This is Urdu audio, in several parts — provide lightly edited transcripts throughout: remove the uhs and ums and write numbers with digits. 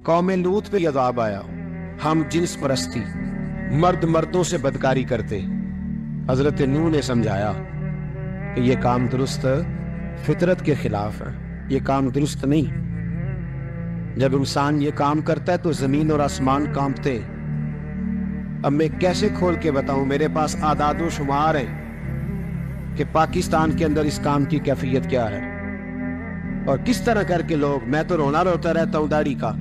قوم لوط پہ عذاب آیا، ہم جنس پرستی، مرد مردوں سے بدکاری کرتے۔ حضرت نوح نے سمجھایا کہ یہ کام درست فطرت کے خلاف ہے، یہ کام درست نہیں۔ جب انسان یہ کام کرتا ہے تو زمین اور آسمان کانپتے۔ اب میں کیسے کھول کے بتاؤں، میرے پاس اعداد و شمار ہیں کہ پاکستان کے اندر اس کام کی کیفیت کیا ہے، اور کس طرح کر کے لوگ، میں تو رونا روتا رہتا ہوں داڑھی کا۔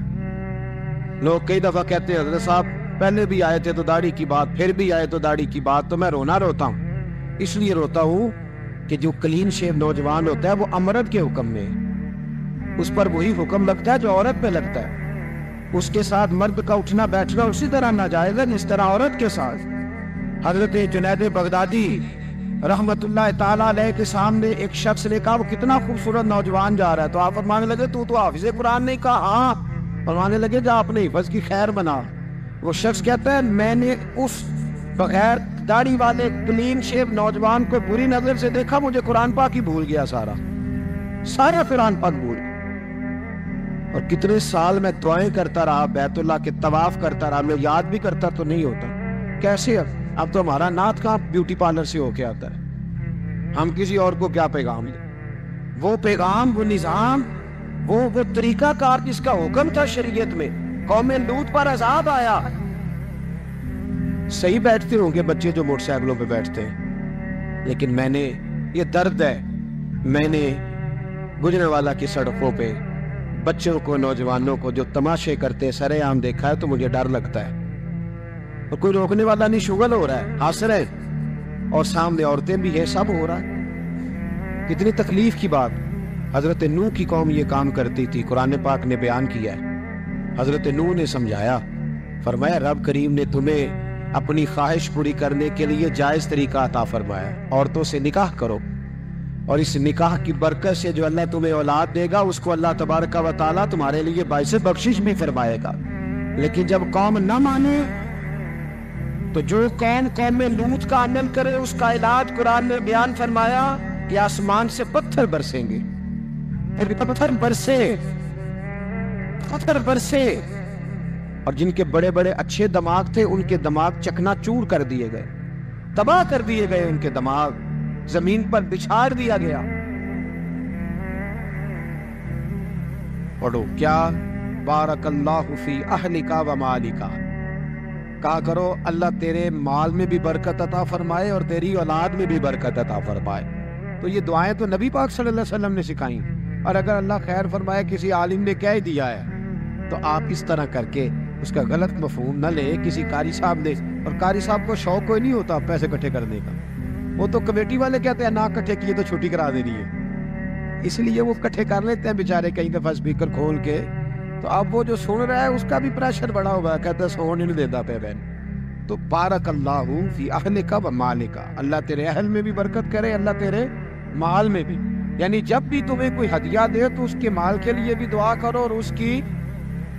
لوگ کئی دفعہ کہتے ہیں حضرت صاحب پہلے بھی آئے تھے تو داڑھی کی بات، پھر بھی آئے تو داڑھی کی بات، تو میں رونا روتا ہوں۔ اس لیے روتا ہوں کہ جو کلین شیو نوجوان ہوتا ہے وہ امرد کے حکم میں، اس پر وہی حکم لگتا ہے جو عورت پہ لگتا ہے۔ اس کے ساتھ مرد کا اٹھنا بیٹھنا اسی طرح ناجائز ہے جس طرح عورت کے ساتھ۔ حضرت جنید بغدادی رحمت اللہ تعالیٰ علیہ کے سامنے ایک شخص نے کہا وہ کتنا خوبصورت نوجوان جا رہا ہے، تو آپ فرمانے لگے تو حافظ قرآن نہیں؟ کہا ہاں۔ فرمانے لگے جا اپنے حفظ کی خیر بنا۔ وہ شخص کہتا ہے میں نے اس بغیر داڑھی والے کلین شیو نوجوان کو بری نظر سے دیکھا، مجھے قرآن پاک ہی بھول گیا، سارا قرآن پاک بھول گیا۔ اور کتنے سال میں دعائیں کرتا رہا، بیت اللہ کے طواف کرتا رہا، میں یاد بھی کرتا تو نہیں ہوتا۔ کیسے اب تو ہمارا نعت کہاں بیوٹی پارلر سے ہو کے آتا ہے، ہم کسی اور کو کیا پیغام دیں؟ وہ پیغام، وہ نظام، وہ طریقہ کار جس کا حکم تھا شریعت میں، قوم لوط پر عذاب آیا۔ صحیح بیٹھتے ہوں گے بچے جو موٹر سائیکلوں پہ بیٹھتے ہیں، لیکن میں نے، یہ درد ہے، میں نے گجرانوالہ کی سڑکوں پہ بچوں کو، نوجوانوں کو جو تماشے کرتے سرے عام دیکھا ہے تو مجھے ڈر لگتا ہے۔ اور کوئی روکنے والا نہیں، شغل ہو رہا ہے، ہنس رہے ہیں، اور سامنے عورتیں بھی ہے، سب ہو رہا ہے۔ کتنی تکلیف کی بات۔ حضرت نوح کی قوم یہ کام کرتی تھی، قرآن پاک نے بیان کیا ہے۔ حضرت نوح نے سمجھایا، فرمایا رب کریم نے تمہیں اپنی خواہش پوری کرنے کے لیے جائز طریقہ عطا فرمایا، عورتوں سے نکاح کرو، اور اس نکاح کی برکت سے جو اللہ تمہیں اولاد دے گا اس کو اللہ تبارک و تعالیٰ تمہارے لیے باعث بخشش بھی فرمائے گا۔ لیکن جب قوم نہ مانے تو جو قوم لوط کا عمل کرے اس کا علاج قرآن نے بیان فرمایا کہ آسمان سے پتھر برسیں گے، پتھر برسے، اور جن کے بڑے بڑے اچھے دماغ تھے ان کے دماغ چکنا چور کر دیے گئے، تباہ کر دیے گئے، ان کے دماغ زمین پر بچھاڑ دیا گیا۔ پڑھو کیا بارک اللہ فی اہلک و مالک، کہا کرو اللہ تیرے مال میں بھی برکت عطا فرمائے اور تیری اولاد میں بھی برکت عطا فرمائے۔ تو یہ دعائیں تو نبی پاک صلی اللہ علیہ وسلم نے سکھائیں، اور اگر اللہ خیر فرمائے کسی عالم نے کہہ دیا ہے تو آپ اس طرح کر کے اس کا غلط مفہوم نہ لے۔ کسی قاری صاحب نے، اور قاری صاحب کو شوق کوئی نہیں ہوتا پیسے اکٹھے کرنے کا، وہ تو کمیٹی والے کہتے ہیں نہ اکٹھے کیے تو چھٹی کرا دینی ہے، اس لیے وہ اکٹھے کر لیتے ہیں بیچارے کئی دفعہ اسپیکر کھول کے۔ تو اب وہ جو سن رہا ہے اس کا بھی پریشر بڑا ہوا ہے، کہتا ہے سون نہیں دیتا پہ بہن۔ تو بارک اللہ فی اہلک و مالک، اللہ تیرے اہل میں بھی برکت کرے، اللہ تیرے مال میں بھی۔ یعنی جب بھی تمہیں کوئی ہدیہ دے تو اس کے مال کے لیے بھی دعا کرو اور اس کی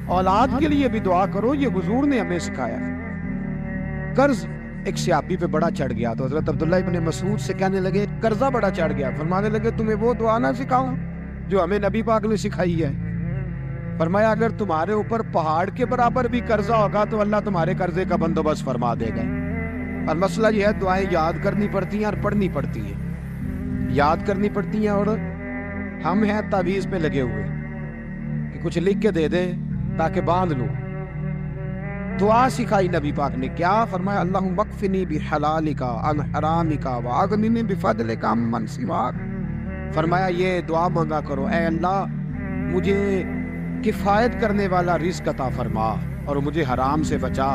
اولاد کے لیے بھی دعا کرو، یہ حضور نے ہمیں سکھایا۔ قرض ایک صحابی پہ بڑا چڑھ گیا تو حضرت عبداللہ ابن مسعود سے کہنے لگے قرضہ بڑا چڑھ گیا، فرمانے لگے تمہیں وہ دعا نہ سکھاؤں جو ہمیں نبی پاک نے سکھائی ہے؟ فرمایا اگر تمہارے اوپر پہاڑ کے برابر بھی قرضہ ہوگا تو اللہ تمہارے قرضے کا بندوبست فرما دے گا۔ اور مسئلہ یہ ہے دعائیں یاد کرنی پڑتی ہیں اور پڑھنی پڑتی ہیں، یاد کرنی پڑتی ہیں، اور ہم ہیں تعویذ پہ لگے ہوئے کہ کچھ لکھ کے دے دیں تاکہ باندھ لوں۔ دعا سکھائی نبی پاک نے، کیا فرمایا اللہم اکفنی بحلالک عن حرامک واغننی بفضلک عمن سواک۔ فرمایا یہ دعا مانگا کرو، اے اللہ مجھے کفایت کرنے والا رزق عطا فرما اور مجھے حرام سے بچا،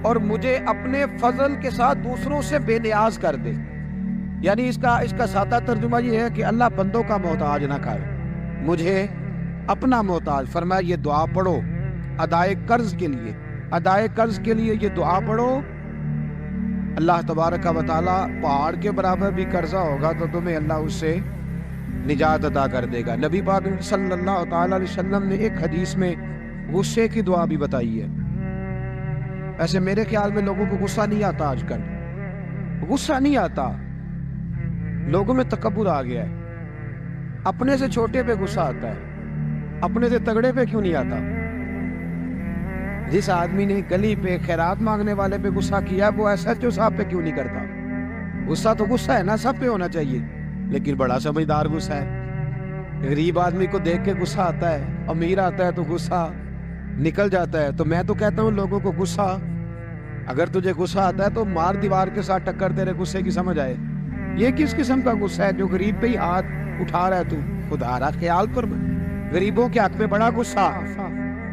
اور مجھے اپنے فضل کے ساتھ دوسروں سے بے نیاز کر دے۔ یعنی اس کا سادہ ترجمہ یہ ہے کہ اللہ بندوں کا محتاج نہ کرے، مجھے اپنا محتاج۔ فرمایا یہ دعا پڑھو ادائے قرض کے لیے، ادائے قرض کے لیے یہ دعا پڑھو، اللہ تبارک و تعالیٰ پہاڑ کے برابر بھی قرضہ ہوگا تو تمہیں اللہ اس سے نجات عطا کر دے گا۔ نبی پاک صلی اللہ تعالی علیہ وسلم نے ایک حدیث میں غصے کی دعا بھی بتائی ہے۔ ایسے میرے خیال میں لوگوں کو غصہ نہیں آتا، آج کل غصہ نہیں آتا، لوگوں میں تکبر آ گیا ہے، اپنے سے چھوٹے پہ غصہ آتا ہے، اپنے سے تگڑے پہ کیوں نہیں آتا؟ جس آدمی نے گلی پہ خیرات مانگنے والے پہ غصہ کیا وہ ایس ایچ او صاحب پہ کیوں نہیں کرتا؟ غصہ تو غصہ ہے نا، سب پہ ہونا چاہیے، لیکن بڑا سمجھدار غصہ ہے۔ غریب آدمی کو دیکھ کے غصہ آتا ہے، امیر آتا ہے تو غصہ نکل جاتا ہے۔ تو میں تو کہتا ہوں لوگوں کو غصہ، اگر تجھے غصہ آتا ہے تو مار دیوار کے ساتھ ٹکر تیرے غصے کی سمجھ آئے۔ یہ کس قسم کا غصہ ہے جو غریب پہ ہی ہاتھ اٹھا رہا ہے؟ تو خدا را خیال پر غریبوں کے حق میں بڑا غصہ،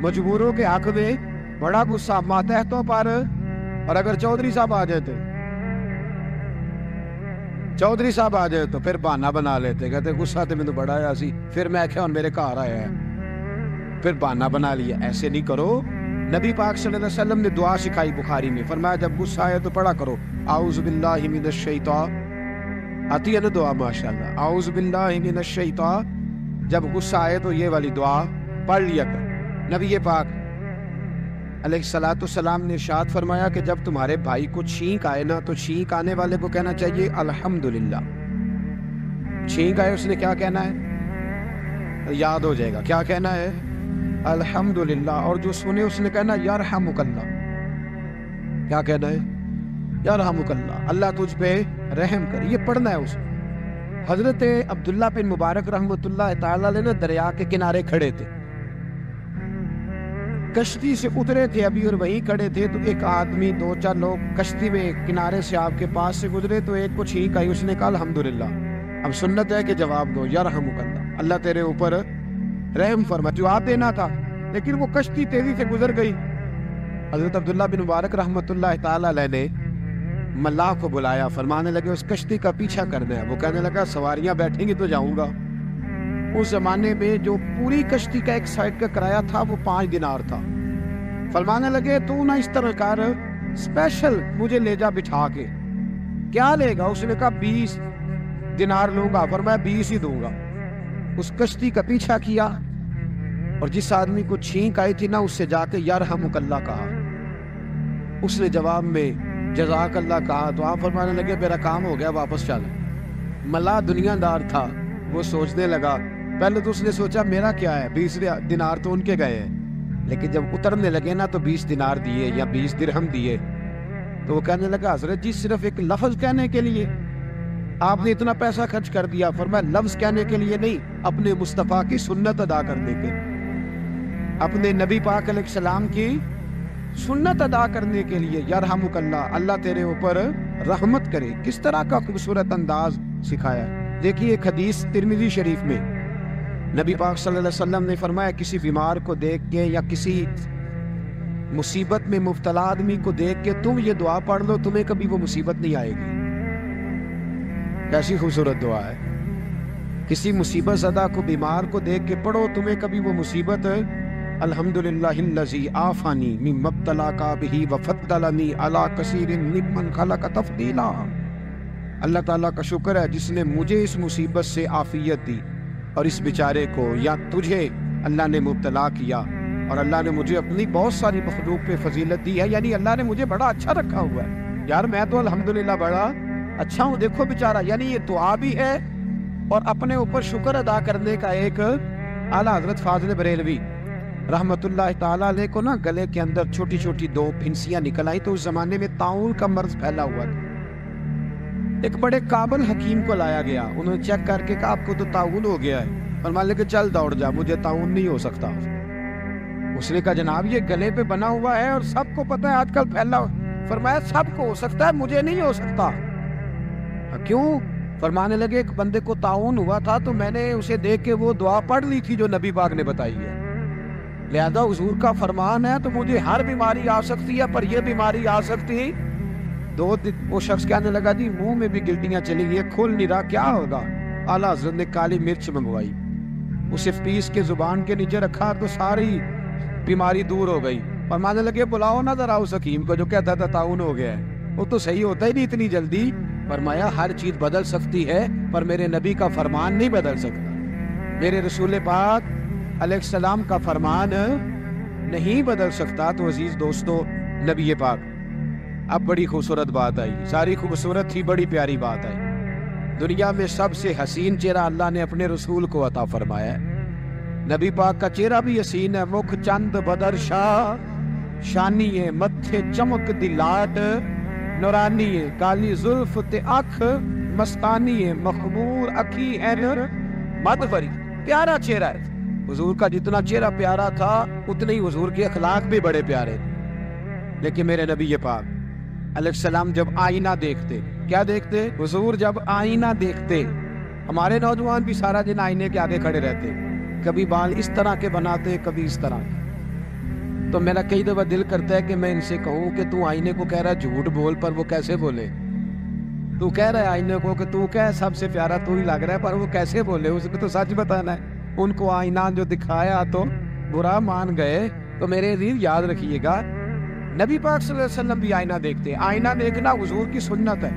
مجبوروں کے حق میں بڑا غصہ، ماتحتوں پر۔ اور اگر چودھری صاحب آ جائے تو پھر بہانہ بنا لیتے، کہتے غصہ تو میں تو بڑا آیا سی، پھر میں کیا میرے گھر آیا ہے، پھر بہانہ بنا لیا۔ ایسے نہیں کرو۔ نبی پاک صلی اللہ علیہ وسلم نے دعا سکھائی بخاری میں، فرمایا جب غصہ آئے تو پڑھا کرو اعوذ باللہ من الشیطان، آتی ہے نا دعا ماشاءاللہ، اعوذ باللہ من الشیطان، جب غصہ آئے تو یہ والی دعا پڑھ لیا کر۔ نبی پاک علیہ الصلوۃ والسلام نے ارشاد فرمایا کہ جب تمہارے بھائی کو چھینک آئے نا تو چھینک آنے والے کو کہنا چاہیے الحمدللہ۔ چھینک آئے اس نے کیا کہنا ہے؟ یاد ہو جائے گا کیا کہنا ہے؟ الحمدللہ۔ اور جو سنے اس نے کہنا یرحمک اللہ، کیا کہنا ہے؟ یرحمک اللہ، اللہ تجھ پہ رحم کر، یہ پڑھنا ہے اس کو۔ حضرت عبداللہ بن مبارک رحمۃ اللہ تعالی علیہ نے دریا کے کنارے کھڑے تھے، کشتی سے اترے تھے ابھی اور وہیں کھڑے تھے، تو ایک آدمی دو چار لوگ کشتی میں کنارے سے آپ کے پاس سے گزرے، تو ایک کو چھینک آئی، اس نے کہا الحمدللہ۔ اب سنت ہے کہ جواب دو یرحمک اللہ، اللہ تیرے اوپر رحم فرما، جواب دینا تھا، لیکن وہ کشتی تیزی سے گزر گئی۔ حضرت عبداللہ بن مبارک رحمۃ اللہ تعالی علیہ نے ملاح کو بلایا، فرمانے لگے اس کشتی کا پیچھا کرنا ہے۔ وہ کہنے لگا سواریاں بیٹھیں گی تو جاؤں گا۔ اس زمانے میں جو پوری کشتی کا ایک سائڈ کا کرایہ تھا وہ 5 دینار تھا۔ فرمانے لگے تو نہ اس طرح کر، اسپیشل مجھے لے جا بٹھا کے۔ کیا لے گا؟ اس نے کہا 20 دینار لوں گا۔ فرمایا 20 ہی دوں گا۔ اس کشتی کا پیچھا کیا اور جس آدمی کو چھینک آئی تھی نا اس سے جا کے یرحمک اللہ کہا، اس نے جواب میں جزاک اللہ کہا، تو آپ فرمانے لگے میرا کام ہو گیا، واپس چل۔ ملا دنیا دار تھا، وہ سوچنے لگا، پہلے تو اس نے سوچا میرا کیا ہے، 20 دینار تو ان کے گئے ہیں، لیکن جب اترنے لگے نا تو 20 دینار دیے یا 20 درہم دیے، تو وہ کہنے لگا حضرت جی صرف ایک لفظ کہنے کے لیے آپ نے اتنا پیسہ خرچ کر دیا۔ فرمایا لفظ کہنے کے لیے نہیں، اپنے مصطفیٰ کی سنت ادا کرنے کے، اپنے نبی پاک علیہ السلام کی سنت ادا کرنے کے لیے۔ یرحمک اللہ، اللہ تیرے اوپر رحمت کرے۔ کس طرح کا خوبصورت انداز سکھایا۔ دیکھیے ایک حدیث ترمذی شریف میں نبی پاک صلی اللہ علیہ وسلم نے فرمایا کسی بیمار کو دیکھ کے یا کسی مصیبت میں مبتلا آدمی کو دیکھ کے تم یہ دعا پڑھ لو، تمہیں کبھی وہ مصیبت نہیں آئے گی۔ کیسی خوبصورت دعا ہے۔ کسی مصیبت زدہ کو بیمار کو دیکھ کے پڑھو، تمہیں کبھی وہ مصیبت الحمدللہ الذی عافانی مما ابتلاک بہ وفضلنی علی کثیر ممن خلق تفضیلا۔ اللہ تعالیٰ کا شکر ہے جس نے مجھے اس مصیبت سے عافیت دی اور اس بیچارے کو یا تجھے اللہ نے مبتلا کیا، اور اللہ نے مجھے اپنی بہت ساری مخلوق پہ فضیلت دی ہے، یعنی اللہ نے مجھے بڑا اچھا رکھا ہوا ہے یار، میں تو الحمدللہ بڑا اچھا ہوں، دیکھو بیچارہ۔ یعنی یہ دعا بھی ہے اور اپنے اوپر شکر ادا کرنے کا ایک اعلیٰ حضرت فاضل بریلوی رحمت اللہ تعالیٰ علیہ کو نا گلے کے اندر چھوٹی چھوٹی 2 پھنسیاں نکل آئی، تو اس زمانے میں طاعون کا مرض پھیلا ہوا تھا۔ ایک بڑے قابل حکیم کو لایا گیا، انہوں نے چیک کر کے کہا آپ کو تو طاعون ہو گیا ہے۔ فرمانے لگے چل دوڑ جا، مجھے طاعون نہیں ہو سکتا۔ اس نے کہا جناب یہ گلے پہ بنا ہوا ہے اور سب کو پتہ ہے آج کل پھیلا ہوا۔ فرمایا سب کو ہو سکتا ہے، مجھے نہیں ہو سکتا۔ کیوں؟ فرمانے لگے ایک بندے کو طاعون ہوا تھا تو میں نے اسے دیکھ کے وہ دعا پڑھ لی تھی جو نبی پاک نے بتائی ہے، لہذا حضور کا فرمان ہے تو مجھے ہر بیماری آ سکتی ہے پر یہ بیماری آ سکتی 2 دن۔ وہ شخص کہنے لگا جی منہ میں بھی گلٹیاں چلی گئی، کھول نہیں رہا، کیا ہوگا؟ اعلیٰ حضرت نے کالی مرچ منگوائی، اسے پیس کے زبان کے نیچے رکھا تو ساری بیماری دور ہو گئی۔ فرمانے لگے بلاؤ نہ ذرا اس حکیم کو جو کہتا تھا طاعون ہو گیا ہے، وہ تو صحیح ہوتا ہی نہیں اتنی جلدی۔ فرمایا ہر چیز بدل سکتی ہے پر میرے نبی کا فرمان نہیں بدل سکتا، میرے رسول پاک علیہ السلام کا فرمان نہیں بدل سکتا۔ تو عزیز دوستو نبی پاک، اب بڑی خوبصورت بات آئی، ساری خوبصورت تھی، بڑی پیاری بات آئی۔ دنیا میں سب سے حسین چہرہ اللہ نے اپنے رسول کو عطا فرمایا ہے۔ نبی پاک کا چہرہ بھی حسین ہے، مکھ چند بدر شاہ شانی ہے متھے چمک دی لاٹ نورانی ہے کالی زلف تے اکھ مستانی ہے مخمور اکھی این مدوری پیارا چہرہ ہے حضور کا جتنا چہرہ پیارا تھا اتنے ہی حضور کے اخلاق بھی بڑے پیارے تھے لیکن میرے نبی پاک علیہ السلام جب آئینہ دیکھتے کیا دیکھتے حضور جب آئینہ دیکھتے ہمارے نوجوان بھی سارا دن آئینے کے آگے کھڑے رہتے کبھی بال اس طرح کے بناتے کبھی اس طرح کے تو میرا کئی دفعہ دل کرتا ہے کہ میں ان سے کہوں کہ تو آئینے کو کہہ رہا ہے جھوٹ بول پر وہ کیسے بولے تو کہہ رہا ہے آئینے کو کہ تو کیا سب سے پیارا تو ہی لگ رہا ہے پر وہ کیسے بولے اس کو تو سچ بتانا ہے ان کو آئینہ جو دکھایا تو برا مان گئے تو میرے عزیز یاد رکھیے گا نبی پاک صلی اللہ علیہ وسلم بھی آئینہ دیکھتے آئینہ دیکھنا حضور کی سنت ہے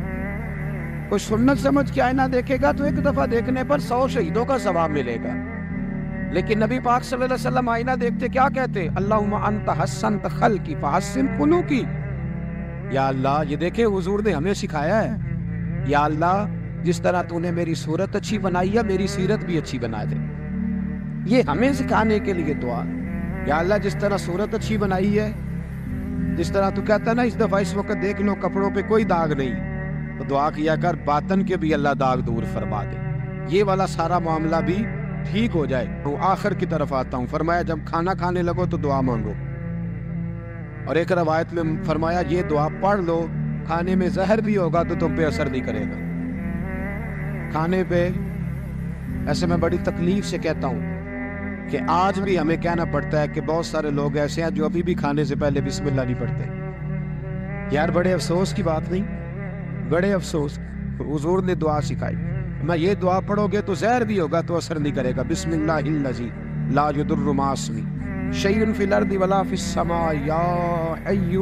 کوئی سنت سمجھ کے آئینہ دیکھے گا تو ایک دفعہ دیکھنے پر 100 شہیدوں کا ثواب ملے گا لیکن نبی پاک صلی اللہ علیہ وسلم آئینہ دیکھتے کیا کہتے اللہم انت حسنت خلقی فحسن خلقی یا اللہ یہ دیکھے حضور نے ہمیں سکھایا ہے یا اللہ جس طرح تو نے میری صورت اچھی بنائی ہے میری سیرت بھی اچھی بنا دے یہ ہمیں سکھانے کے لیے دعا یا اللہ جس طرح صورت اچھی بنائی ہے جس طرح تو کہتا ہے نا اس دفعہ اس وقت دیکھ لو کپڑوں پہ کوئی داغ نہیں تو دعا کیا کر باطن کے بھی اللہ داغ دور فرما دے یہ والا سارا معاملہ بھی ٹھیک ہو جائے تو آخر کی طرف آتا ہوں فرمایا جب کھانا کھانے لگو تو دعا مانگو اور ایک روایت میں فرمایا یہ دعا پڑھ لو کھانے میں زہر بھی ہوگا تو تم پہ اثر نہیں کرے گا کھانے پہ ایسے میں بڑی تکلیف سے کہتا ہوں کہ آج بھی ہمیں کہنا پڑتا ہے کہ بہت سارے لوگ ایسے ہیں جو ابھی بھی کھانے سے پہلے بسم اللہ نہیں پڑھتے یار بڑے افسوس کی بات نہیں بڑے افسوس حضور نے دعا سکھائی میں یہ دعا پڑھو گے تو زہر بھی ہوگا تو اثر نہیں کرے گا بسم اللہ الذی لا یضر مع اسمہ شیء فی الارض ولا فی السماء یا حی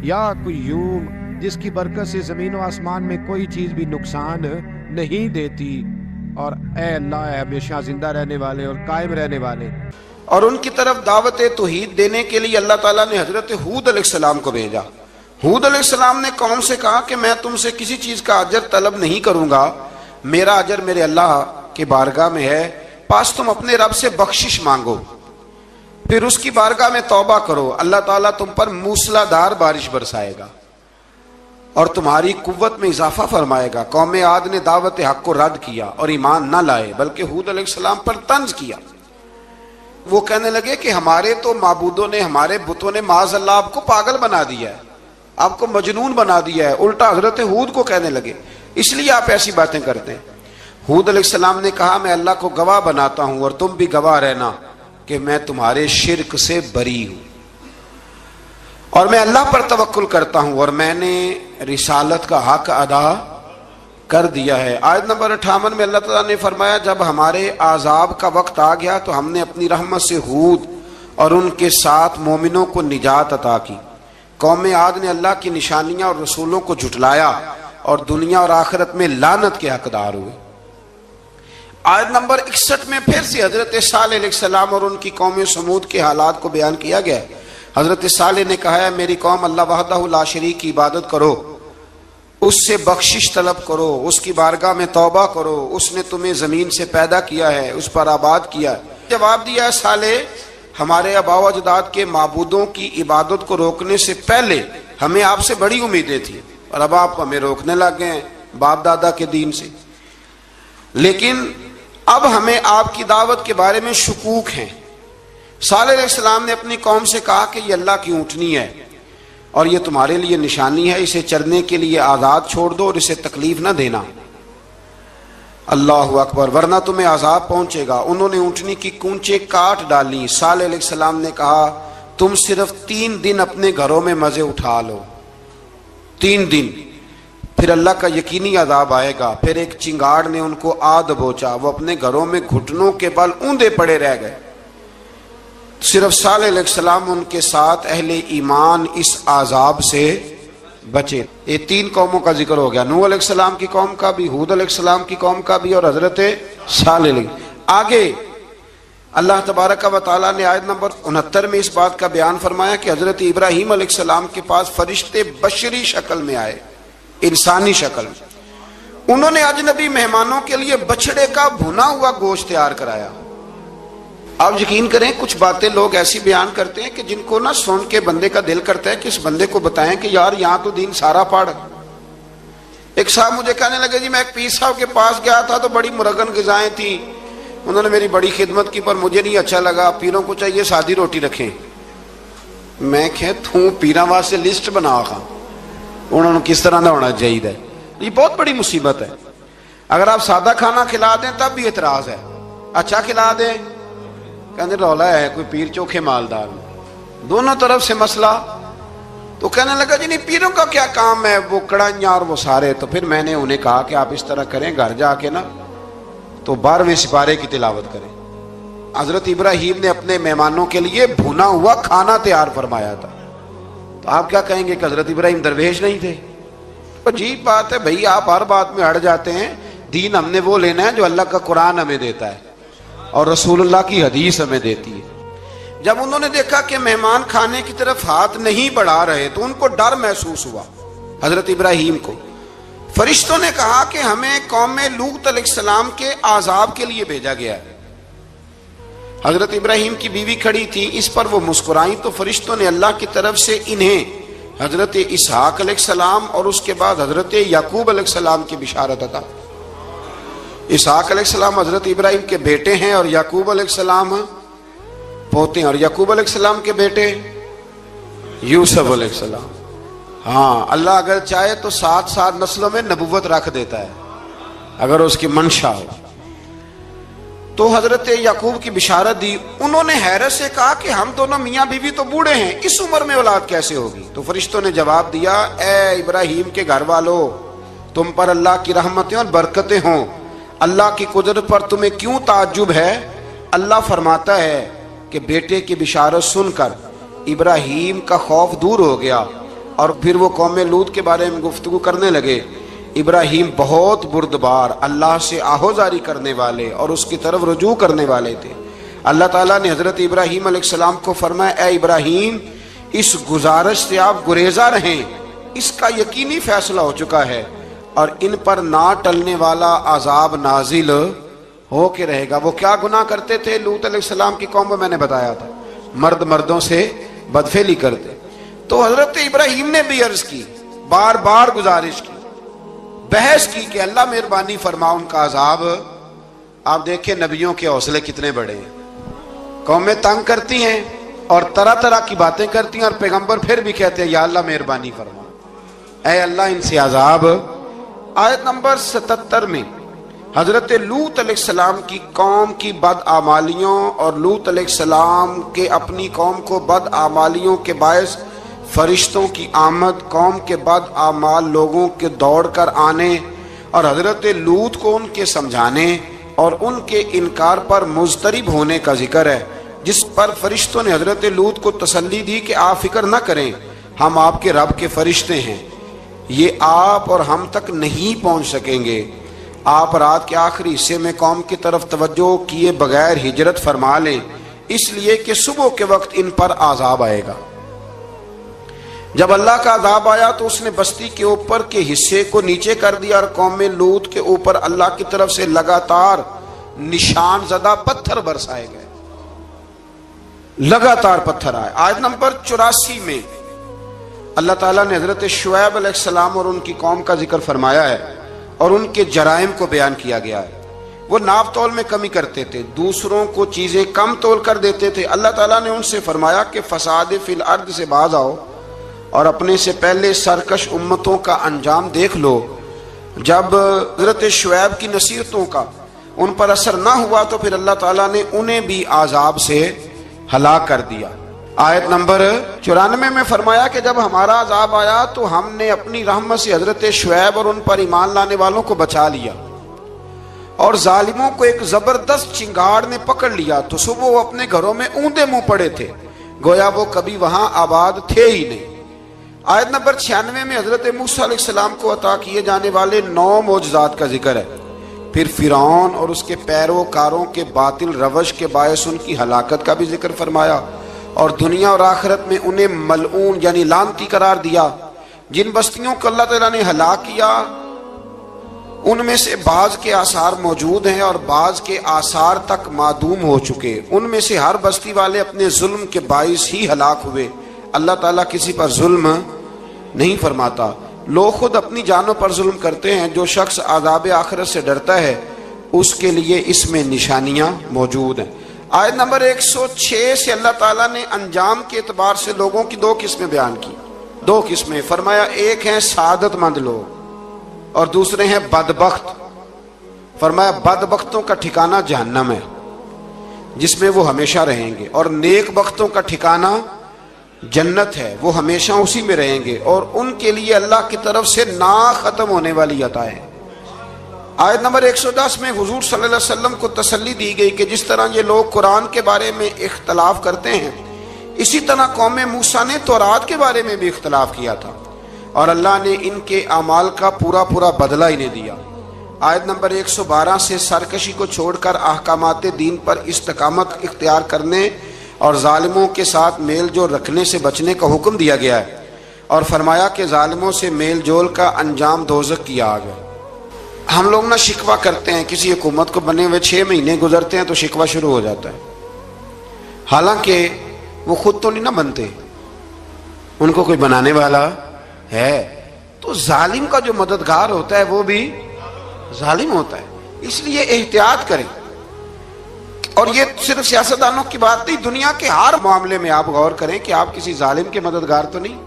یا قیوم جس کی برکت سے زمین و آسمان میں کوئی چیز بھی نقصان نہیں دیتی اور اے اللہ اے ہمیشہ زندہ رہنے والے اور قائم رہنے والے اور ان کی طرف دعوت توحید دینے کے لیے اللہ تعالیٰ نے حضرت ہود علیہ السلام کو بھیجا ہود علیہ السلام نے قوم سے کہا کہ میں تم سے کسی چیز کا اجر طلب نہیں کروں گا میرا اجر میرے اللہ کی بارگاہ میں ہے پاس تم اپنے رب سے بخشش مانگو پھر اس کی بارگاہ میں توبہ کرو اللہ تعالیٰ تم پر موسلا دھار بارش برسائے گا اور تمہاری قوت میں اضافہ فرمائے گا قوم عاد نے دعوت حق کو رد کیا اور ایمان نہ لائے بلکہ ہود علیہ السلام پر طنز کیا وہ کہنے لگے کہ ہمارے تو معبودوں نے ہمارے بتوں نے معاذ اللہ آپ کو پاگل بنا دیا ہے آپ کو مجنون بنا دیا ہے الٹا حضرت ہود کو کہنے لگے اس لیے آپ ایسی باتیں کرتے ہیں ہود علیہ السلام نے کہا میں اللہ کو گواہ بناتا ہوں اور تم بھی گواہ رہنا کہ میں تمہارے شرک سے بری ہوں اور میں اللہ پر توکل کرتا ہوں اور میں نے رسالت کا حق ادا کر دیا ہے آیت نمبر 58 میں اللہ تعالیٰ نے فرمایا جب ہمارے عذاب کا وقت آ گیا تو ہم نے اپنی رحمت سے ہود اور ان کے ساتھ مومنوں کو نجات عطا کی قوم عاد نے اللہ کی نشانیاں اور رسولوں کو جھٹلایا اور دنیا اور آخرت میں لعنت کے حقدار ہوئے آیت نمبر 61 میں پھر سے حضرت صالح علیہ السلام اور ان کی قوم سمود کے حالات کو بیان کیا گیا ہے حضرت صالح نے کہا ہے میری قوم اللہ وحدہ لا شریک کی عبادت کرو اس سے بخشش طلب کرو اس کی بارگاہ میں توبہ کرو اس نے تمہیں زمین سے پیدا کیا ہے اس پر آباد کیا ہے جواب دیا ہے صالح ہمارے آباء و اجداد کے معبودوں کی عبادت کو روکنے سے پہلے ہمیں آپ سے بڑی امیدیں تھیں اور اب آپ ہمیں روکنے لگ گئے ہیں باپ دادا کے دین سے لیکن اب ہمیں آپ کی دعوت کے بارے میں شکوک ہیں صالح علیہ السلام نے اپنی قوم سے کہا کہ یہ اللہ کی اونٹنی ہے اور یہ تمہارے لیے نشانی ہے اسے چرنے کے لیے آزاد چھوڑ دو اور اسے تکلیف نہ دینا اللہ اکبر ورنہ تمہیں عذاب پہنچے گا انہوں نے اونٹنی کی کونچیں کاٹ ڈالی صالح علیہ السلام نے کہا تم صرف 3 دن اپنے گھروں میں مزے اٹھا لو 3 دن پھر اللہ کا یقینی عذاب آئے گا پھر ایک چنگاڑ نے ان کو آ دبوچا وہ اپنے گھروں میں گھٹنوں کے بل اوندے پڑے رہ گئے صرف صالح علیہ السلام ان کے ساتھ اہل ایمان اس عذاب سے بچے یہ 3 قوموں کا ذکر ہو گیا نوح علیہ السلام کی قوم کا بھی ہود علیہ السلام کی قوم کا بھی اور حضرت صالح علیہ آگے اللہ تبارک و تعالیٰ نے آیت نمبر 69 میں اس بات کا بیان فرمایا کہ حضرت ابراہیم علیہ السلام کے پاس فرشتے بشری شکل میں آئے انسانی شکل انہوں نے اجنبی مہمانوں کے لیے بچڑے کا بھنا ہوا گوشت تیار کرایا آپ یقین کریں کچھ باتیں لوگ ایسی بیان کرتے ہیں کہ جن کو نہ سن کے بندے کا دل کرتا ہے کہ اس بندے کو بتائیں کہ یار یہاں تو دین سارا پڑھ. ایک صاحب مجھے کہنے لگے جی میں ایک پیر صاحب کے پاس گیا تھا تو بڑی مرغن غذائیں تھیں, انہوں نے میری بڑی خدمت کی پر مجھے نہیں اچھا لگا, پیروں کو چاہیے سادی روٹی رکھیں. میں کہ توں پیراں واسطے لسٹ بنا خاں انہوں نے کس طرح دا ہونا چاہیے. یہ بہت بڑی مصیبت ہے. اگر آپ سادہ کھانا کھلا دیں تب بھی اعتراض ہے, اچھا کھلا دیں کہنے رولا ہے کوئی پیر چوکھے مالدار, دونوں طرف سے مسئلہ. تو کہنے لگا جی نہیں پیروں کا کیا کام ہے, وہ کڑائیاں اور وہ سارے. تو پھر میں نے انہیں کہا کہ آپ اس طرح کریں, گھر جا کے نا تو 12ویں سپارے کی تلاوت کریں. حضرت ابراہیم نے اپنے مہمانوں کے لیے بھونا ہوا کھانا تیار فرمایا تھا. تو آپ کیا کہیں گے کہ حضرت ابراہیم درویش نہیں تھے؟ عجیب بات ہے بھائی, آپ ہر بات میں ہٹ جاتے ہیں. دین ہم نے وہ لینا ہے جو اللہ کا قرآن ہمیں دیتا ہے اور رسول اللہ کی حدیث ہمیں دیتی ہے. جب انہوں نے دیکھا کہ مہمان کھانے کی طرف ہاتھ نہیں بڑھا رہے تو ان کو ڈر محسوس ہوا. حضرت ابراہیم کو فرشتوں نے کہا کہ ہمیں قوم لوط علیہ السلام کے عذاب کے لیے بھیجا گیا ہے. حضرت ابراہیم کی بیوی کھڑی تھی, اس پر وہ مسکرائیں تو فرشتوں نے اللہ کی طرف سے انہیں حضرت اسحاق علیہ السلام اور اس کے بعد حضرت یعقوب علیہ السلام کی بشارت عطا. اسحاق علیہ السلام حضرت ابراہیم کے بیٹے ہیں اور یعقوب علیہ السلام پوتے ہیں, اور یعقوب علیہ السلام کے بیٹے یوسف علیہ السلام. ہاں اللہ اگر چاہے تو 7 نسلوں میں نبوت رکھ دیتا ہے اگر اس کی منشا ہو. تو حضرت یعقوب کی بشارت دی. انہوں نے حیرت سے کہا کہ ہم دونوں میاں بیوی تو بوڑھے ہیں, اس عمر میں اولاد کیسے ہوگی؟ تو فرشتوں نے جواب دیا, اے ابراہیم کے گھر والوں, تم پر اللہ کی رحمتیں اور برکتیں ہوں. اللہ کی قدرت پر تمہیں کیوں تعجب ہے؟ اللہ فرماتا ہے کہ بیٹے کی بشارت سن کر ابراہیم کا خوف دور ہو گیا اور پھر وہ قوم لوط کے بارے میں گفتگو کرنے لگے. ابراہیم بہت بردبار, اللہ سے آہوزاری کرنے والے اور اس کی طرف رجوع کرنے والے تھے. اللہ تعالیٰ نے حضرت ابراہیم علیہ السلام کو فرمایا, اے ابراہیم اس گزارش سے آپ گریزاں رہیں, اس کا یقینی فیصلہ ہو چکا ہے اور ان پر نہ ٹلنے والا عذاب نازل ہو کے رہے گا. وہ کیا گناہ کرتے تھے لوط علیہ السلام کی قوم میں میں نے بتایا تھا, مرد مردوں سے بدفعلی کرتے. تو حضرت ابراہیم نے بھی عرض کی, بار بار گزارش کی, بحث کی کہ اللہ مہربانی فرما ان کا عذاب. آپ دیکھیں نبیوں کے حوصلے کتنے بڑے ہیں. قومیں تنگ کرتی ہیں اور طرح طرح کی باتیں کرتی ہیں اور پیغمبر پھر بھی کہتے ہیں یا اللہ مہربانی فرما, اے اللہ ان سے عذاب. آیت نمبر 77 میں حضرت لوط علیہ السلام کی قوم کی بدعمالیوں اور لوط علیہ السلام کے اپنی قوم کو بدعمالیوں کے باعث فرشتوں کی آمد, قوم کے بدعمال لوگوں کے دوڑ کر آنے اور حضرت لوط کو ان کے سمجھانے اور ان کے انکار پر مضطرب ہونے کا ذکر ہے, جس پر فرشتوں نے حضرت لوط کو تسلی دی کہ آپ فکر نہ کریں, ہم آپ کے رب کے فرشتے ہیں, یہ آپ اور ہم تک نہیں پہنچ سکیں گے. آپ رات کے آخری حصے میں قوم کی طرف توجہ کیے بغیر ہجرت فرما لیں, اس لیے کہ صبح کے وقت ان پر عذاب آئے گا. جب اللہ کا عذاب آیا تو اس نے بستی کے اوپر کے حصے کو نیچے کر دیا اور قوم لوط کے اوپر اللہ کی طرف سے لگاتار نشان زدہ پتھر برسائے گئے, لگاتار پتھر آئے. آیت نمبر 84 میں اللہ تعالیٰ نے حضرت شعیب علیہ السلام اور ان کی قوم کا ذکر فرمایا ہے اور ان کے جرائم کو بیان کیا گیا ہے. وہ ناپ تول میں کمی کرتے تھے, دوسروں کو چیزیں کم تول کر دیتے تھے. اللہ تعالیٰ نے ان سے فرمایا کہ فساد فی الارض سے باز آؤ اور اپنے سے پہلے سرکش امتوں کا انجام دیکھ لو. جب حضرت شعیب کی نصیحتوں کا ان پر اثر نہ ہوا تو پھر اللہ تعالیٰ نے انہیں بھی عذاب سے ہلاک کر دیا. آیت نمبر 94 میں فرمایا کہ جب ہمارا عذاب آیا تو ہم نے اپنی رحمت سے حضرت شعیب اور ان پر ایمان لانے والوں کو بچا لیا اور ظالموں کو ایک زبردست چنگاڑ نے پکڑ لیا تو صبح وہ اپنے گھروں میں اوندے منہ پڑے تھے, گویا وہ کبھی وہاں آباد تھے ہی نہیں. آیت نمبر 96 میں حضرت موسیٰ علیہ السلام کو عطا کیے جانے والے 9 معجزات کا ذکر ہے. پھر فرعون اور اس کے پیروکاروں کے باطل روش کے باعث ان کی ہلاکت کا بھی ذکر فرمایا اور دنیا اور آخرت میں انہیں ملعون یعنی لعنتی قرار دیا. جن بستیوں کو اللہ تعالیٰ نے ہلاک کیا ان میں سے بعض کے آثار موجود ہیں اور بعض کے آثار تک معدوم ہو چکے، ان میں سے ہر بستی والے اپنے ظلم کے باعث ہی ہلاک ہوئے، اللہ تعالیٰ کسی پر ظلم نہیں فرماتا، لوگ خود اپنی جانوں پر ظلم کرتے ہیں، جو شخص عذاب آخرت سے ڈرتا ہے اس کے لیے اس میں نشانیاں موجود ہیں۔ آیت نمبر 106 سے اللہ تعالیٰ نے انجام کے اعتبار سے لوگوں کی دو قسمیں بیان کی، دو قسمیں فرمایا، ایک ہیں سعادت مند لوگ اور دوسرے ہیں بدبخت۔ فرمایا بدبختوں کا ٹھکانہ جہنم ہے جس میں وہ ہمیشہ رہیں گے، اور نیک بختوں کا ٹھکانہ جنت ہے، وہ ہمیشہ اسی میں رہیں گے، اور ان کے لیے اللہ کی طرف سے نا ختم ہونے والی عطا ہے۔ آیت نمبر 110 میں حضور صلی اللہ علیہ وسلم کو تسلی دی گئی کہ جس طرح یہ لوگ قرآن کے بارے میں اختلاف کرتے ہیں، اسی طرح قوم موسیٰ نے تورات کے بارے میں بھی اختلاف کیا تھا، اور اللہ نے ان کے اعمال کا پورا بدلہ انہیں دیا۔ آیت نمبر 112 سے سرکشی کو چھوڑ کر احکامات دین پر استقامت اختیار کرنے اور ظالموں کے ساتھ میل جول رکھنے سے بچنے کا حکم دیا گیا ہے، اور فرمایا کہ ظالموں سے میل جول کا انجام دوزخ کی آگ ہے۔ ہم لوگ نہ شکوہ کرتے ہیں، کسی حکومت کو بنے ہوئے 6 مہینے گزرتے ہیں تو شکوہ شروع ہو جاتا ہے، حالانکہ وہ خود تو نہیں نہ بنتے، ان کو کوئی بنانے والا ہے۔ تو ظالم کا جو مددگار ہوتا ہے وہ بھی ظالم ہوتا ہے، اس لیے احتیاط کریں۔ اور یہ صرف سیاستدانوں کی بات نہیں، دنیا کے ہر معاملے میں آپ غور کریں کہ آپ کسی ظالم کے مددگار تو نہیں۔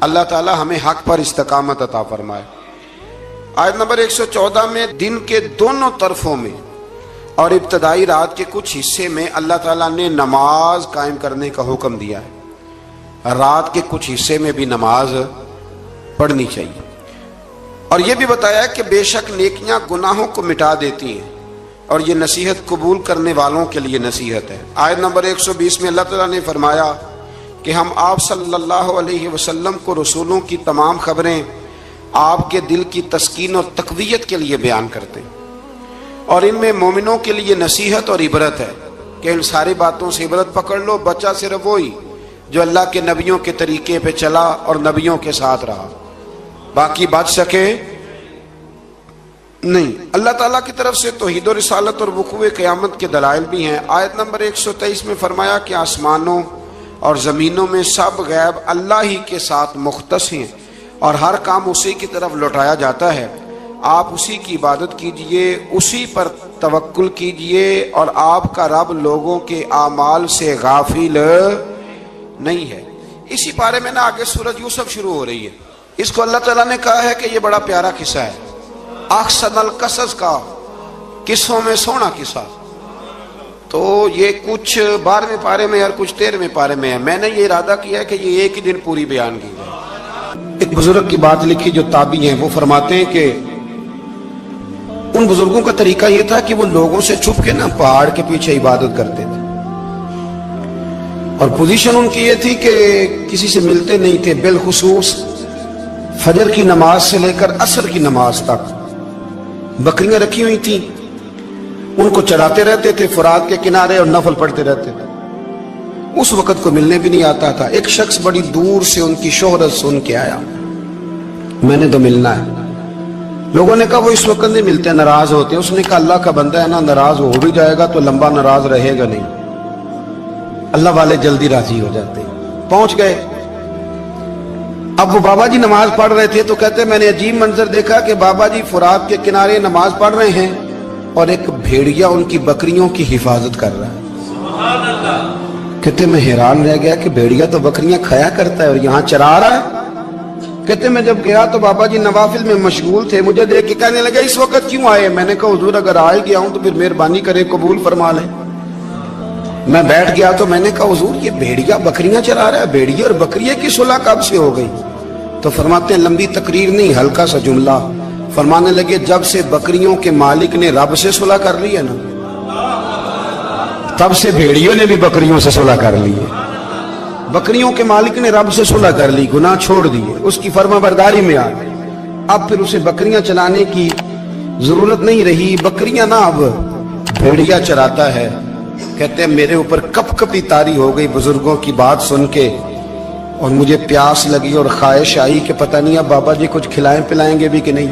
اللہ تعالی ہمیں حق پر استقامت عطا فرمائے۔ آیت نمبر 114 میں دن کے دونوں طرفوں میں اور ابتدائی رات کے کچھ حصے میں اللہ تعالیٰ نے نماز قائم کرنے کا حکم دیا ہے، رات کے کچھ حصے میں بھی نماز پڑھنی چاہیے، اور یہ بھی بتایا کہ بے شک نیکیاں گناہوں کو مٹا دیتی ہیں، اور یہ نصیحت قبول کرنے والوں کے لیے نصیحت ہے۔ آیت نمبر 120 میں اللہ تعالیٰ نے فرمایا کہ ہم آپ صلی اللہ علیہ وسلم کو رسولوں کی تمام خبریں آپ کے دل کی تسکین اور تقویت کے لیے بیان کرتے ہیں، اور ان میں مومنوں کے لیے نصیحت اور عبرت ہے کہ ان ساری باتوں سے عبرت پکڑ لو، بچہ صرف وہی جو اللہ کے نبیوں کے طریقے پہ چلا اور نبیوں کے ساتھ رہا، باقی بچ سکے نہیں۔ اللہ تعالیٰ کی طرف سے توحید و رسالت اور وقوع قیامت کے دلائل بھی ہیں۔ آیت نمبر 123 میں فرمایا کہ آسمانوں اور زمینوں میں سب غیب اللہ ہی کے ساتھ مختص ہیں، اور ہر کام اسی کی طرف لوٹایا جاتا ہے، آپ اسی کی عبادت کیجئے، اسی پر توکل کیجئے، اور آپ کا رب لوگوں کے اعمال سے غافل نہیں ہے۔ اسی بارے میں نا آگے سورۃ یوسف شروع ہو رہی ہے، اس کو اللہ تعالیٰ نے کہا ہے کہ یہ بڑا پیارا قصہ ہے، احسن القصص کا، قصوں میں سونا قصہ۔ تو یہ کچھ 12ویں پارے میں اور کچھ 13ویں پارے میں ہے، میں نے یہ ارادہ کیا ہے کہ یہ ایک ہی دن پوری بیان کی جائے۔ ایک بزرگ کی بات لکھی جو تابعی ہیں، وہ فرماتے ہیں کہ ان بزرگوں کا طریقہ یہ تھا کہ وہ لوگوں سے چھپ کے نا پہاڑ کے پیچھے عبادت کرتے تھے، اور پوزیشن ان کی یہ تھی کہ کسی سے ملتے نہیں تھے، بالخصوص فجر کی نماز سے لے کر عصر کی نماز تک بکریاں رکھی ہوئی تھیں، ان کو چراتے رہتے تھے فرات کے کنارے اور نفل پڑھتے رہتے تھے۔ اس وقت کو ملنے بھی نہیں آتا تھا۔ ایک شخص بڑی دور سے ان کی شہرت سن کے آیا، میں نے تو ملنا ہے۔ لوگوں نے کہا وہ اس وقت نہیں ملتے، ناراض ہوتے ہیں۔ اس نے کہا اللہ کا بندہ ہے نا، ناراض ہو بھی جائے گا تو لمبا ناراض رہے گا نہیں، اللہ والے جلدی راضی ہو جاتے ہیں۔ پہنچ گئے، اب وہ بابا جی نماز پڑھ رہے تھے، تو کہتے میں نے عجیب منظر دیکھا کہ بابا جی فرات کے کنارے نماز پڑھ رہے ہیں اور ایک بھیڑیا ان کی بکریوں کی حفاظت کر رہا ہے۔ کہتے میں حیران رہ گیا کہ بھیڑیا تو بکریاں کھایا کرتا ہے اور یہاں چرا رہا ہے۔ کہتے میں جب گیا تو بابا جی نوافل میں مشغول تھے، مجھے دیکھ کے کہنے لگا اس وقت کیوں آئے؟ میں نے کہا حضور اگر آئے گیا ہوں تو پھر مہربانی کرے قبول فرما لیں۔ میں بیٹھ گیا تو میں نے کہا حضور یہ بھیڑیا بکریاں چرا رہا ہے، بھیڑیا اور بکریے کی صلح کب سے ہو گئی؟ تو فرماتے ہیں لمبی تقریر نہیں، ہلکا سا جملہ۔ فرمانے لگے جب سے بکریوں کے مالک نے رب سے صلح کر لی ہے نا، تب سے بھیڑیوں نے بھی بکریوں سے صلح کر لی ہے۔ بکریوں کے مالک نے رب سے صلح کر لی، گناہ چھوڑ دیے، اس کی فرما برداری میں آ گئے۔ اب پھر اسے بکریاں چلانے کی ضرورت نہیں رہی، بکریاں نہ اب بھیڑیا چراتا ہے۔ کہتے ہیں میرے اوپر کپ کپی طاری ہو گئی بزرگوں کی بات سن کے، اور مجھے پیاس لگی اور خواہش آئی کہ پتہ نہیں اب بابا جی کچھ کھلائیں پلائیں گے بھی کہ نہیں۔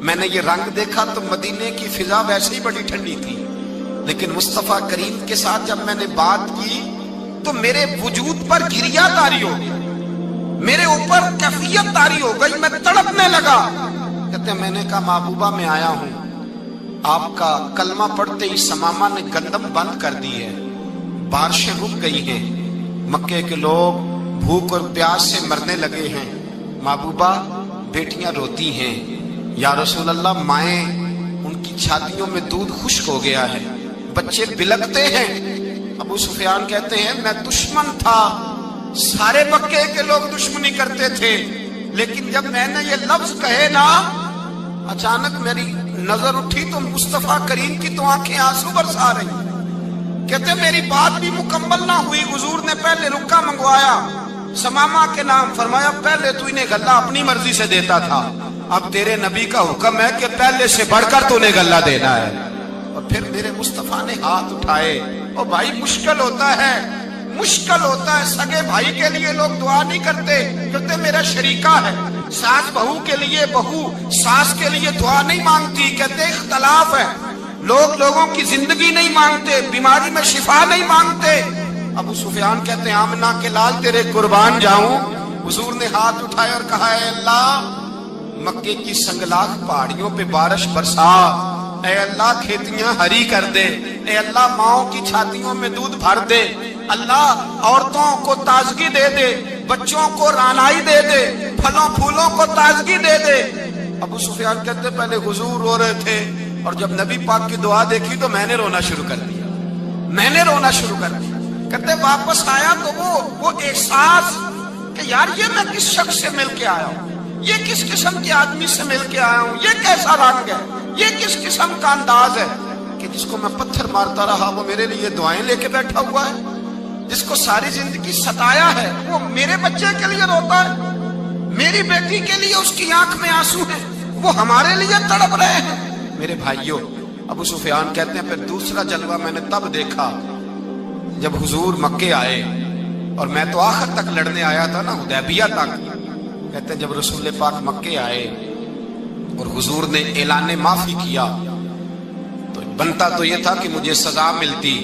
میں نے یہ رنگ دیکھا تو مدینے کی فضا ویسے ہی بڑی ٹھنڈی تھی، لیکن مصطفیٰ کریم کے ساتھ جب میں نے بات کی تو میرے وجود پر گریا طاری ہو گئی، میرے اوپر کیفیت طاری ہو گئی، میں تڑپنے لگا۔ کہتے ہیں میں نے کہا محبوبہ میں آیا ہوں، آپ کا کلمہ پڑھتے ہی سمامہ نے گندم بند کر دی ہے، بارشیں رک گئی ہیں، مکے کے لوگ بھوک اور پیاس سے مرنے لگے ہیں، محبوبہ بیٹیاں روتی ہیں، یا رسول اللہ مائیں ان کی چھاتیوں میں دودھ خشک ہو گیا ہے، بچے بلکتے ہیں۔ ابو سفیان کہتے ہیں میں دشمن تھا، سارے مکے کے لوگ دشمنی کرتے تھے، لیکن جب میں نے یہ لفظ کہے نا، اچانک میری نظر اٹھی تو مصطفیٰ کریم کی تو آنکھیں آنسو برسا رہی۔ کہتے میری بات بھی مکمل نہ ہوئی، حضور نے پہلے رکا منگوایا، سمامہ کے نام فرمایا، پہلے تو انہیں غلہ اپنی مرضی سے دیتا تھا، اب تیرے نبی کا حکم ہے کہ پہلے سے بڑھ کر تو انہیں غلہ دینا ہے۔ اور پھر میرے مصطفیٰ نے ہاتھ اٹھائے۔ او بھائی مشکل ہوتا ہے، مشکل ہوتا ہے، سگے بھائی کے لیے لوگ دعا نہیں کرتے، کہتے میرا شریکہ ہے، ساس بہو کے لیے بہو ساس کے لیے دعا نہیں مانگتی، کہتے اختلاف ہے، لوگ لوگوں کی زندگی نہیں مانگتے، بیماری میں شفا نہیں مانگتے۔ ابو سفیان کہتے ہیں آمنہ کے لال تیرے قربان جاؤں۔ حضور نے ہاتھ اٹھائے اور کہا اے اللہ مکے کی سنگلاخ پہاڑیوں پہ بارش برسا، اے اللہ کھیتیاں ہری کر دے، اے اللہ ماؤں کی چھاتیوں میں دودھ بھر دے، اللہ عورتوں کو تازگی دے دے، بچوں کو رانائی دے دے، پھلوں پھولوں کو تازگی دے دے۔ ابو سفیان کہتے پہلے حضور رو رہے تھے، اور جب نبی پاک کی دعا دیکھی تو میں نے رونا شروع کر دیا، میں نے رونا شروع کر دیا۔ کہتے واپس آیا تو وہ احساس کہ یار یہ میں کس شخص سے مل کے آیا ہوں، یہ کس قسم کے آدمی سے مل کے آیا ہوں، یہ کیسا رنگ ہے، یہ کس قسم کا انداز ہے کہ جس کو میں پتھر مارتا رہا وہ میرے لیے دعائیں لے کے بیٹھا ہوا ہے، جس کو ساری زندگی ستایا ہے وہ میرے بچے کے لیے روتا ہے، میری بیٹی کے لیے اس کی آنکھ میں آنسو ہیں، وہ ہمارے لیے تڑپ رہے ہیں۔ میرے بھائیوں، ابو سفیان کہتے ہیں پھر دوسرا جلوہ میں نے تب دیکھا جب حضور مکے آئے، اور میں تو آخر تک لڑنے آیا تھا نا، حدیبیہ تک۔ کہتے ہیں جب رسول پاک مکے آئے اور حضور نے اعلان معافی کیا تو بنتا تو یہ تھا کہ مجھے سزا ملتی،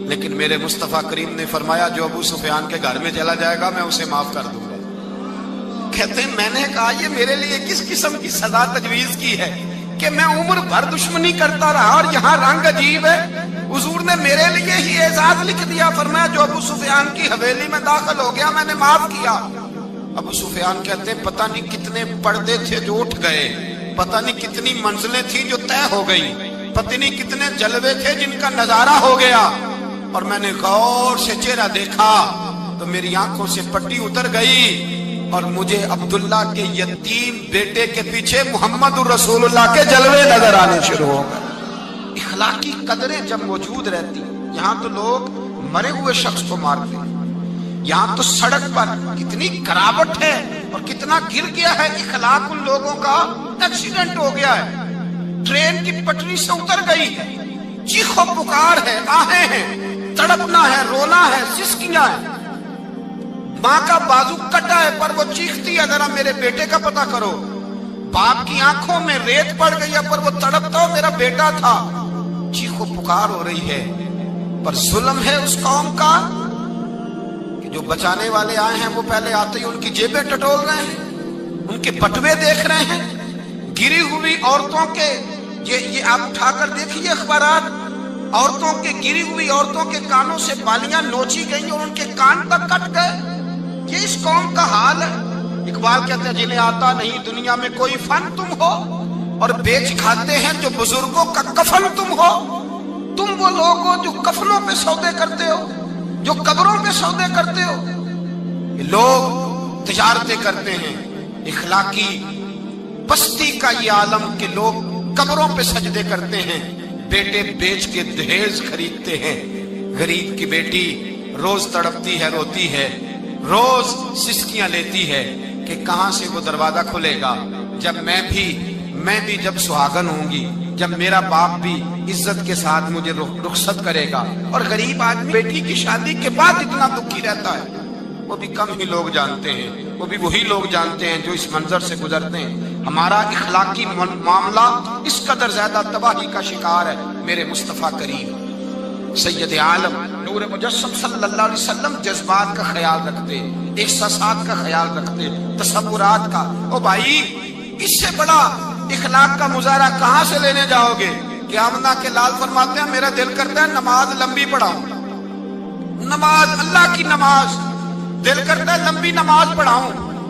لیکن میرے مصطفیٰ کریم نے فرمایا جو ابو سفیان کے گھر میں چلا جائے گا میں اسے معاف کر دوں گا۔ کہتے ہیں میں نے کہا یہ میرے لیے کس قسم کی سزا تجویز کی ہے کہ میں عمر بھر دشمنی کرتا رہا اور یہاں رنگ عجیب ہے۔ حضور نے میرے لیے ہی اعزاز لکھ دیا، فرمایا جو ابو سفیان کی حویلی میں داخل ہو گیا میں نے معاف کیا۔ ابو سفیان کہتے ہیں پتہ نہیں کتنے پردے تھے جو اٹھ گئے، پتہ نہیں کتنی منزلیں تھیں جو طے ہو گئی، پتہ نہیں کتنے جلوے تھے جن کا نظارہ ہو گیا، اور میں نے غور سے چہرہ دیکھا تو میری آنکھوں سے پٹی اتر گئی اور مجھے عبداللہ کے یتیم بیٹے کے پیچھے محمد رسول اللہ کے جلوے نظر آنے شروع ہو گئے۔ اخلاقی قدریں جب موجود رہتی، یہاں تو لوگ مرے ہوئے شخص کو مارتے ہیں، یہاں تو سڑک پر کتنی کراوٹ ہے اور کتنا گر گیا ہے اخلاق ان لوگوں کا، ایکسیڈنٹ ہو گیا ہے، ٹرین کی پٹری سے اتر گئی ہے، چیخو پکار ہے، آہیں ہیں، تڑپنا ہے، رونا ہے، سسکیاں ہیں، ماں کا بازو کٹا ہے پر وہ چیختی ہے ذرا میرے بیٹے کا پتہ کرو، باپ کی آنکھوں میں ریت پڑ گئی ہے پر وہ تڑپتا ہو میرا بیٹا تھا، چیخو پکار ہو رہی ہے۔ پر ظلم ہے اس قوم کا کہ جو بچانے والے آئے ہیں وہ پہلے آتے ہی ان کی جیبیں ٹٹول رہے ہیں، ان کے بٹوے دیکھ رہے ہیں، گری ہوئی عورتوں کے، یہ آپ اٹھا کر دیکھیے اخبارات، عورتوں کے گری ہوئی عورتوں کے کانوں سے بالیاں نوچی گئی اور ان کے کان تک کٹ گئے۔ یہ اس قوم کا حال ہے۔ اقبال کہتے ہیں جنہیں آتا نہیں دنیا میں کوئی فن تم ہو، اور بیچ کھاتے ہیں جو بزرگوں کا کفن تم ہو۔ تم وہ لوگ ہو جو کفنوں پہ سودے کرتے ہو، جو قبروں پہ سودے کرتے ہو۔ یہ لوگ تجارتیں کرتے ہیں، اخلاقی پستی کا یہ عالم کہ لوگ قبروں پہ سجدے کرتے ہیں، بیٹے بیچ کے دہیز خریدتے ہیں۔ غریب کی بیٹی روز تڑپتی ہے، روتی ہے، روز سسکیاں لیتی ہے کہ کہاں سے وہ دروازہ کھلے گا جب میں بھی جب سہاگن ہوں گی، جب میرا باپ بھی عزت کے ساتھ مجھے رخصت کرے گا۔ اور غریب آدمی بیٹی کی شادی کے بعد اتنا دکھی رہتا ہے، وہ بھی کم ہی لوگ جانتے ہیں، وہ بھی وہی لوگ جانتے ہیں جو اس منظر سے گزرتے ہیں۔ ہمارا اخلاقی معاملہ اس قدر زیادہ تباہی کا شکار ہے. میرے مصطفیٰ کریم سید عالم نور مجسم صلی اللہ علیہ وسلم جذبات کا خیال رکھتے، احساسات کا خیال رکھتے، تصورات کا. او بھائی، اس سے بڑا اخلاق کا مظاہرہ کہاں سے لینے جاؤ گے؟ کہ آمنہ کے لال فرماتے ہیں میرا دل کرتا ہے نماز لمبی پڑھاؤں، نماز اللہ کی نماز، دل کرتا ہے لمبی نماز پڑھاؤں،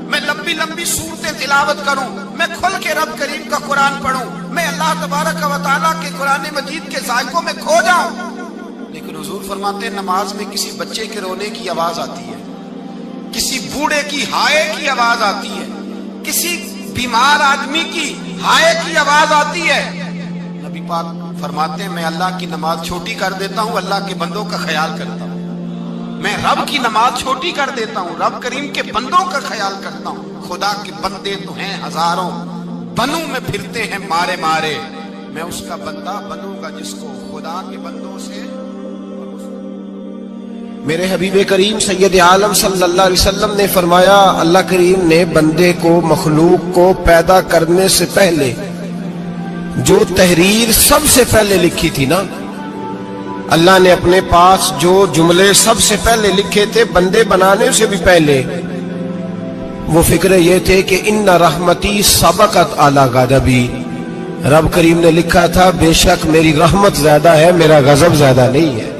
میں لمبی لمبی صورتیں تلاوت کروں، میں کھل کے رب کریم کا قرآن پڑھوں، میں اللہ تبارک و تعالیٰ کے قرآن مجید کے ذائقوں میں کھو جاؤں. لیکن حضور فرماتے ہیں نماز میں کسی بچے کے رونے کی آواز آتی ہے، کسی بوڑھے کی ہائے کی آواز آتی ہے، کسی بیمار آدمی کی ہائے کی آواز آتی ہے. نبی پاک فرماتے ہیں میں اللہ کی نماز چھوٹی کر دیتا ہوں، اللہ کے بندوں کا خیال کرتا ہوں. میں رب کی نماز چھوٹی کر دیتا ہوں، رب کریم کے بندوں کا خیال کرتا ہوں. خدا کے بندے تو ہیں ہزاروں، بنوں میں پھرتے ہیں مارے مارے، میں اس کا بندہ بنوں گا جس کو خدا کے بندوں سے. میرے حبیب کریم سید عالم صلی اللہ علیہ وسلم نے فرمایا اللہ کریم نے بندے کو، مخلوق کو پیدا کرنے سے پہلے جو تحریر سب سے پہلے لکھی تھی نا، اللہ نے اپنے پاس جو جملے سب سے پہلے لکھے تھے بندے بنانے سے بھی پہلے، وہ فکر یہ تھے کہ ان رحمتی سبقت اعلی غضبی. رب کریم نے لکھا تھا بے شک میری رحمت زیادہ ہے، میرا غضب زیادہ نہیں ہے.